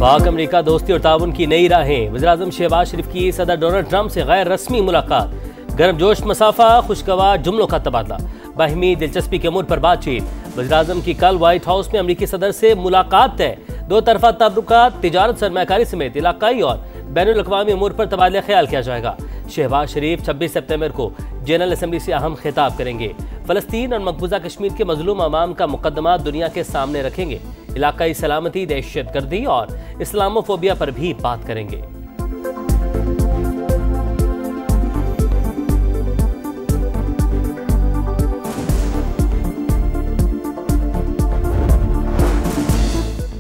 पाक अमेरिका दोस्ती और ताउन की नई राहें। वज़ीर-ए-आज़म शहबाज शरीफ की सदर डोनाल्ड ट्रंप से गैर रस्मी मुलाकात। गर्मजोश मसाफा, खुशगवार जुमलों का तबादला, बाहिमी दिलचस्पी के अमूर पर बातचीत। वज़ीर-ए-आज़म की कल व्हाइट हाउस में अमरीकी सदर से मुलाकात तय। दो तरफा ताल्लुकात, तिजारत, सरमायाकारी समेत इलाकाई और बैनुल अक़वामी अमूर पर तबादला ख्याल किया जाएगा। शहबाज शरीफ 26 सितंबर को जनरल असम्बली से अहम खिताब करेंगे। फ़लस्तीन और मकबूजा कश्मीर के मजलूम अवाम का मुकदमा दुनिया के सामने रखेंगे। इलाकाई सलामती, दहशतगर्दी और इस्लामोफोबिया पर भी बात करेंगे।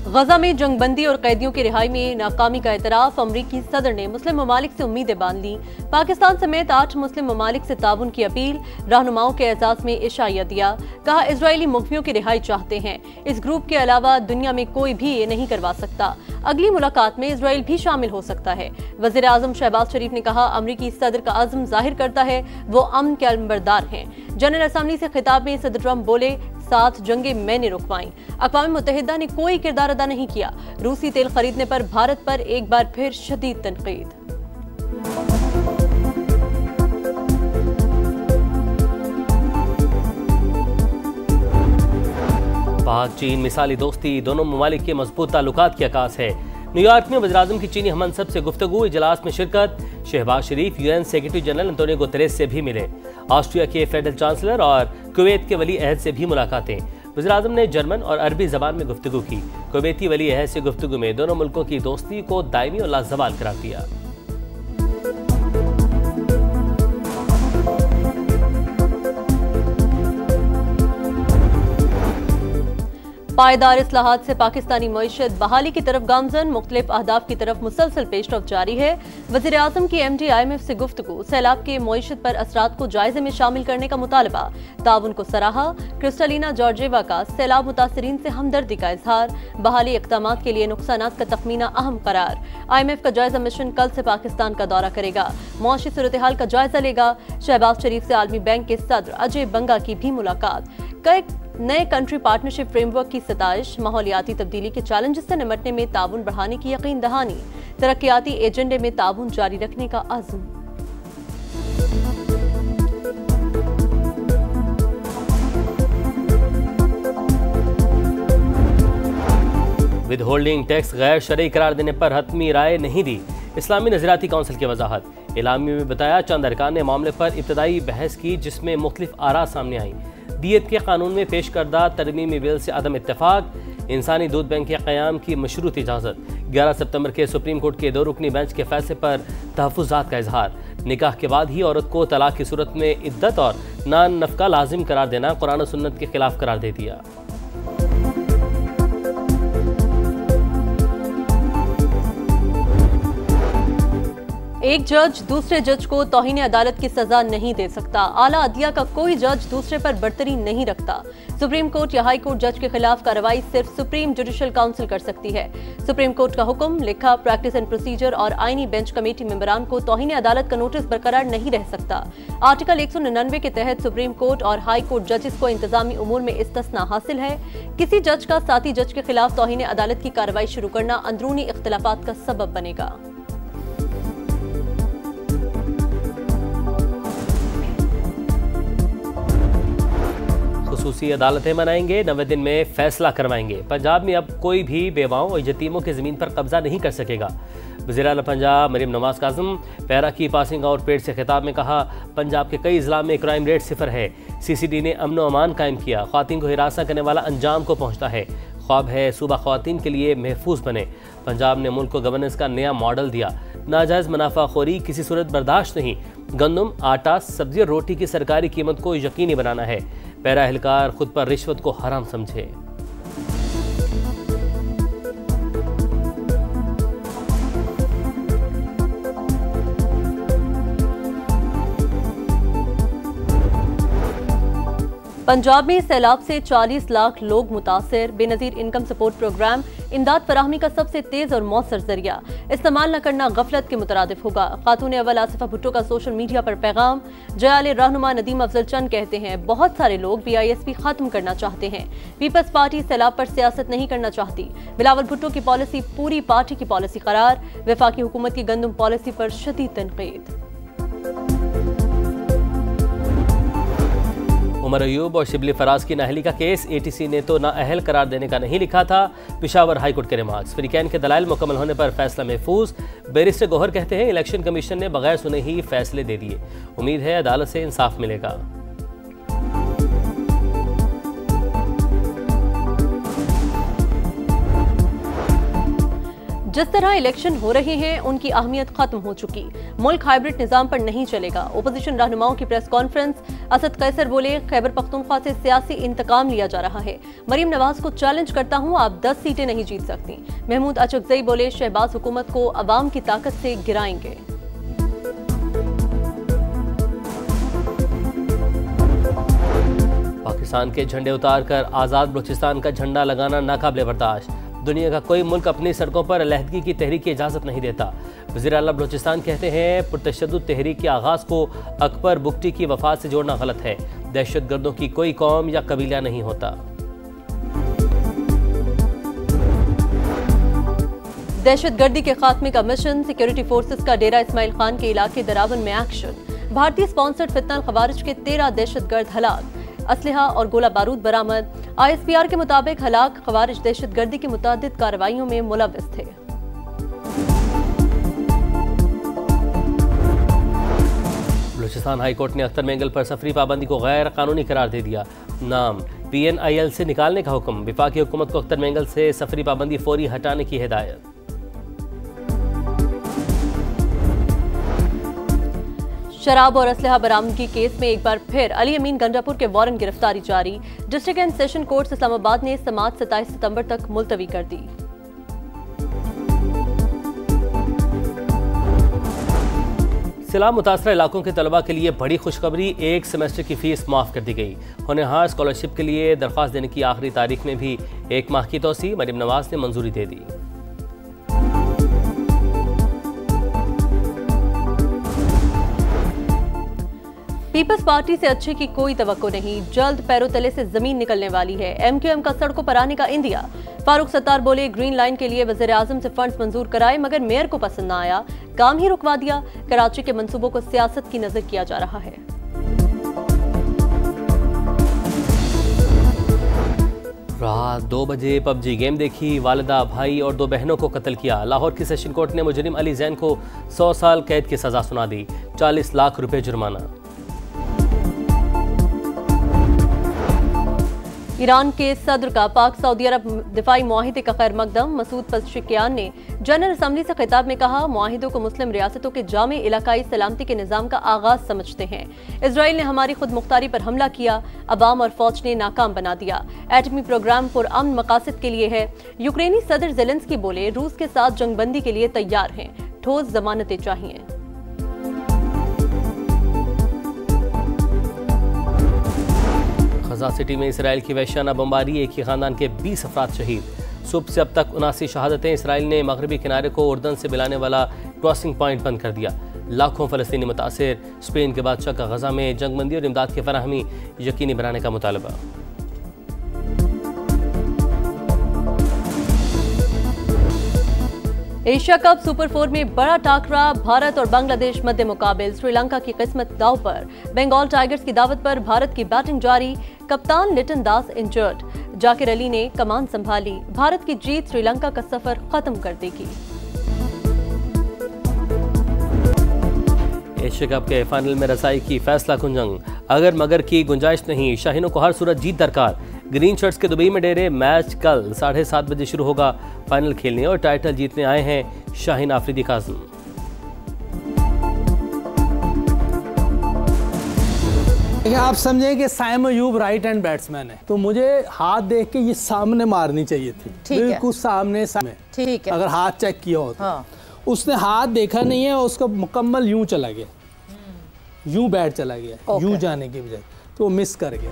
गजा में जंगबंदी और कैदियों की रिहाई में नाकामी का एतराफ। अमरीकी सदर ने मुस्लिम ममालिक से उम्मीदें बांध ली। पाकिस्तान समेत 8 मुस्लिम ममालिक से ताउन की अपील। रहनुमाओं के एजाज में इशारा दिया। कहा, इजरायली मुख्फियों की रिहाई चाहते हैं। इस ग्रुप के अलावा दुनिया में कोई भी ये नहीं करवा सकता। अगली मुलाकात में इजराइल भी शामिल हो सकता है। वज़ीर-ए-आज़म शहबाज शरीफ ने कहा, अमरीकी सदर का अज़्म जाहिर करता है वो अमन के अलंबरदार हैं। जनरल असम्बली से खिताब में सदर ट्रंप बोले, 7 जंगें मैंने रुकवाई। अक़वाम मुत्तहिदा ने कोई किरदार अदा नहीं किया। रूसी तेल खरीदने पर भारत पर एक बार फिर शदीद तनकीद। पाक चीन मिसाली दोस्ती, दोनों ममालिक के मजबूत ताल्लुकात की अक्कास है। न्यूयॉर्क में वज़ीर-ए-आज़म की चीनी हममंसब से गुफ्तगू, इजलास में शिरकत। Shehbaz Sharif UN secretary general Antonio Guterres से भी मिले। ऑस्ट्रिया के फेडरल चांसलर और कुवैत के वली अहद से भी मुलाकातें। वज़ीर-ए-आज़म ने जर्मन और अरबी ज़बान में गुफ्तगू की। कुवैती वली अहद से गुफ्तगू में दोनों मुल्कों की दोस्ती को दायमी और लाज़वाल करार दिया। पायदार इस्लाहात से पाकिस्तानी मईशत बहाली की तरफ गामजन। मुख्तलिफ अहदाफ की तरफ मुसलसल पेशरफ जारी है। वज़ीर-ए-आज़म की MD IMF से गुफ्तगू। सैलाब के मईशत पर असरात को जायजे में शामिल करने का मुतालबा। ताउन को सराहा। क्रिस्टलिना जॉर्जिएवा का सैलाब मुतासरीन से हमदर्दी का इजहार। बहाली इक़दामात के लिए नुकसानात का तखमीना अहम करार। IMF का जायजा मिशन कल से पाकिस्तान का दौरा करेगा। मौशी सूरत हाल का जायजा लेगा। शहबाज शरीफ से आलमी बैंक के सदर अजय बंगा की भी मुलाकात। कई नए कंट्री पार्टनरशिप फ्रेमवर्क की सताइश। माहौलियाती तब्दीली के चैलेंजेस से निपटने में ताउन बढ़ाने की यकीन दहानी। तरक्याती एजेंडे में ताउन जारी रखने का अज़्म। विद होल्डिंग टैक्स गैर शरई करार देने पर हतमी राय नहीं दी। इस्लामी नज़रियाती काउंसिल की वजाहत। इलामी में बताया, चंद अरकान ने मामले पर इब्तदाई बहस की जिसमें मुख्तलिफ आरा सामने आई। दियत के कानून में पेश करदा तरमीमी बिल से अदम इत्तेफाक। इंसानी दूध बैंक के क़याम की मशरूत इजाज़त। 11 सितंबर के सुप्रीम कोर्ट के 2 रुकनी बेंच के फैसले पर तहफ़्फ़ुज़ात का इजहार। निकाह के बाद ही औरत को तलाक की सूरत में इद्दत और नान नफ़का लाजिम करार देना कुरान और सुन्नत के खिलाफ करार दे दिया। एक जज दूसरे जज को तौहीन अदालत की सजा नहीं दे सकता। आला अदलिया का कोई जज दूसरे पर बर्तरी नहीं रखता। सुप्रीम कोर्ट या हाई कोर्ट जज के खिलाफ कार्रवाई सिर्फ सुप्रीम जुडिशल काउंसिल कर सकती है। सुप्रीम कोर्ट का हुक्म, लिखा, प्रैक्टिस एंड प्रोसीजर और आईनी बेंच कमेटी मेंबरान को तौहीन अदालत का नोटिस बरकरार नहीं रह सकता। आर्टिकल 199 के तहत सुप्रीम कोर्ट और हाई कोर्ट जजेस को इंतजामी उमूर में इस्तिस्ना हासिल है। किसी जज का साथी जज के खिलाफ तौहीन अदालत की कार्रवाई शुरू करना अंदरूनी इख्तिलाफात का सबब बनेगा। खुसूसी अदालतें बनाएंगे, 90 दिन में फैसला करवाएंगे। पंजाब में अब कोई भी बेवाओं और यतीमों की ज़मीन पर कब्जा नहीं कर सकेगा। वज़ीर आला पंजाब मरीम नवाज काज़म पैरा की पासिंग आउट परेड से खिताब में कहा, पंजाब के कई ज़िला में क्राइम रेट 0 है। CCD ने अमन व अमान कायम किया। ख़वातीन को हिरासा करने वाला अंजाम को पहुँचता है। ख्वाब है सूबा ख़वातीन के लिए महफूज बने। पंजाब ने मुल्क को गवर्नेंस का नया मॉडल दिया। नाजायज़ मुनाफाखोरी किसी सूरत बर्दाश्त नहीं। गंदम, आटा, सब्जी और रोटी की सरकारी कीमत को यकीनी बनाना है। पैरा एहलकार खुद पर रिश्वत को हराम समझे। पंजाब में सैलाब से 40 लाख लोग मुतासिर। बेनज़ीर इनकम सपोर्ट प्रोग्राम इमदाद फराहमी का सबसे तेज और मौसर जरिया। इस्तेमाल न करना गफलत के मुतरादिफ होगा। खातून अव्वल आसिफा भुट्टो का सोशल मीडिया पर पैगाम। जयाले रहनुमा नदीम अफजल चंद कहते हैं, बहुत सारे लोग BISP खत्म करना चाहते हैं। पीपल्स पार्टी सैलाब पर सियासत नहीं करना चाहती। बिलावल भुट्टो की पॉलिसी पूरी पार्टी की पॉलिसी करार। वफाकी हुकूमत की गंदम पॉलिसी पर शदीद तनकीद। उमर अयूब और शिबली फराज की नाअहली का केस ATC ने तो नाअहल करार देने का नहीं लिखा था। पेशावर हाईकोर्ट के रिमार्क्स। फ्रीकैन के दलाइल मुकम्मल होने पर फैसला महफूज। बैरिस्टर गौहर कहते हैं, इलेक्शन कमीशन ने बगैर सुने ही फैसले दे दिए। उम्मीद है अदालत से इंसाफ मिलेगा। जिस तरह इलेक्शन हो रहे हैं उनकी अहमियत खत्म हो चुकी। मुल्क हाइब्रिड निजाम पर नहीं चलेगा। ओपोजिशन रहनुमाओं की प्रेस कॉन्फ्रेंस। असद कैसर बोले, खैबर पख्तूनख्वा से सियासी इंतकाम लिया जा रहा है। मरीम नवाज को चैलेंज करता हूं, आप 10 सीटें नहीं जीत सकती। महमूद अचकजई बोले, शहबाज हुकूमत को अवाम की ताकत से गिराएंगे। पाकिस्तान के झंडे उतार कर आज़ाद बलूचिस्तान का झंडा लगाना नाकाबिले बर्दाश्त। दुनिया का कोई मुल्क अपनी सड़कों पर अलहदगी की तहरीक की इजाज़त नहीं देता। वज़ीर आला बलूचिस्तान कहते हैं, पुरतशद्दुद तहरीक के आगाज़ को अकबर बुगटी की वफात से जोड़ना गलत है। दहशतगर्दों की कोई कौम या कबीला नहीं होता। दहशतगर्दी के खात्मे का मिशन। सिक्योरिटी फोर्सेस का डेरा इस्माइल खान के इलाके दरावन में एक्शन। भारतीय स्पॉन्सर्ड फितना खवारिज के 13 दहशतगर्द हलाक। असलहा और गोला बारूद बरामद। ISPR के मुताबिक हलाक खवारिज दहशतगर्दी की मुतादिद कार्रवाइयों में मुलव्विस थे। बलूचिस्तान हाई कोर्ट ने अख्तर मेंगल पर सफरी पाबंदी को गैर कानूनी करार दे दिया। नाम PNIL से निकालने का हुक्म। वफाकी हुकूमत को अख्तर मेंगल से सफरी पाबंदी फौरी हटाने की हिदायत। शराब और असलहा बरामदगी केस में एक बार फिर अली अमीन गंडापुर के वारंट गिरफ्तारी जारी। District and session court Islamabad ने समाअत 27 सितंबर तक मुलतवी कर दी। सैलाब मुतासरा इलाकों के तलबा के लिए बड़ी खुशखबरी। एक सेमेस्टर की फीस माफ़ कर दी गई। होनहार स्कॉलरशिप के लिए दरख्वास्त देने की आखिरी तारीख में भी 1 माह की तोसी। मरीम नवाज ने मंजूरी दे दी। पीपल्स पार्टी से अच्छे की कोई तवक्को नहीं। जल्द पैरों तले से जमीन निकलने वाली है। MQM का सड़कों पर आने का इंदिया। फारूक सत्तार बोले, ग्रीन लाइन के लिए वज़ीर आज़म से फंड्स मंजूर कराए मगर मेयर को पसंद न आया, काम ही रुकवा दिया। कराची के मंसूबों को सियासत की नजर किया जा रहा है। रात 2 बजे PUBG गेम देखी। वालिदा, भाई और 2 बहनों को कत्ल किया। लाहौर की सेशन कोर्ट ने मुजरिम अली जैन को 100 साल कैद की सजा सुना दी। 40 लाख रुपए जुर्माना। ईरान के सदर का पाक सऊदी अरब दिफाई मुआहिदे का खैर मकदम। मसूद पज़ेश्कियान ने जनरल असम्बली से खिताब में कहा, मुआहिदों को मुस्लिम रियासतों के जामे इलाकाई सलामती के निज़ाम का आगाज समझते हैं। इसराइल ने हमारी खुद मुख्तारी पर हमला किया, अवाम और फौज ने नाकाम बना दिया। एटमी प्रोग्राम पुरअमन मकासद के लिए है। यूक्रेनी सदर ज़ेलेंस्की बोले, रूस के साथ जंगबंदी के लिए तैयार हैं, ठोस जमानतें चाहिए। गजा सिटी में इसराइल की वहशियाना बमबारी। एक ही खानदान के 20 अफराद शहीद। सुबह से अब तक 79 शहादतें। इसराइल ने मगरबी किनारे को उर्दन से मिलाने वाला क्रॉसिंग पॉइंट बंद कर दिया। लाखों फ़लस्तीनी मुतासिर। स्पेन के बादशाह का गजा में जंगबंदी और इमदाद की फराहमी यकीनी बनाने का मुतालबा। एशिया कप सुपर 4 में बड़ा टाकरा। भारत और बांग्लादेश मध्य मुकाबिल। श्रीलंका की किस्मत दाव पर। बंगाल टाइगर्स की दावत पर भारत की बैटिंग जारी। कप्तान लिटन दास इंजर्ड। जाकिर अली ने कमान संभाली। भारत की जीत श्रीलंका का सफर खत्म कर देगी। एशिया कप के फाइनल में रसाई की फैसला कुन जंग। अगर मगर की गुंजाइश नहीं। शाहीनों को हर सूरत जीत दरकार। ग्रीन शर्ट्स के दुबई में डेरे। मैच कल 7:30 बजे शुरू होगा। फाइनल खेलने और टाइटल जीतने आए हैं शाहीन आफरीदी काज़िम। आप समझें कि Saim Ayub right hand batsman है, तो मुझे हाथ देख के ये सामने मारनी चाहिए थी। बिल्कुल सामने। ठीक है, अगर हाथ चेक किया हो तो। हाँ। उसने हाथ देखा नहीं है, उसका मुकम्मल यूं चला गया, यूं बैट चला गया, यूं जाने की बजाय, तो वो मिस कर गया।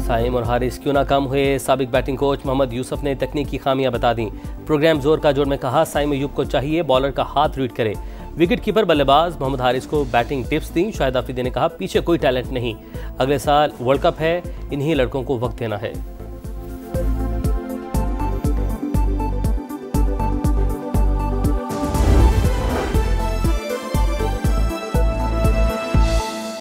साइम और हारिस क्यों नाकाम हुए, साबिक बैटिंग कोच मोहम्मद यूसुफ ने तकनीकी खामियां बता दी। प्रोग्राम जोर का जोर में कहा साइम अयूब को चाहिए बॉलर का हाथ रीड करे। विकेट कीपर बल्लेबाज मोहम्मद हारिस को बैटिंग टिप्स दी। शाहिद अफरीदी ने कहा पीछे कोई टैलेंट नहीं, अगले साल वर्ल्ड कप है, इन्हीं लड़कों को वक्त देना है।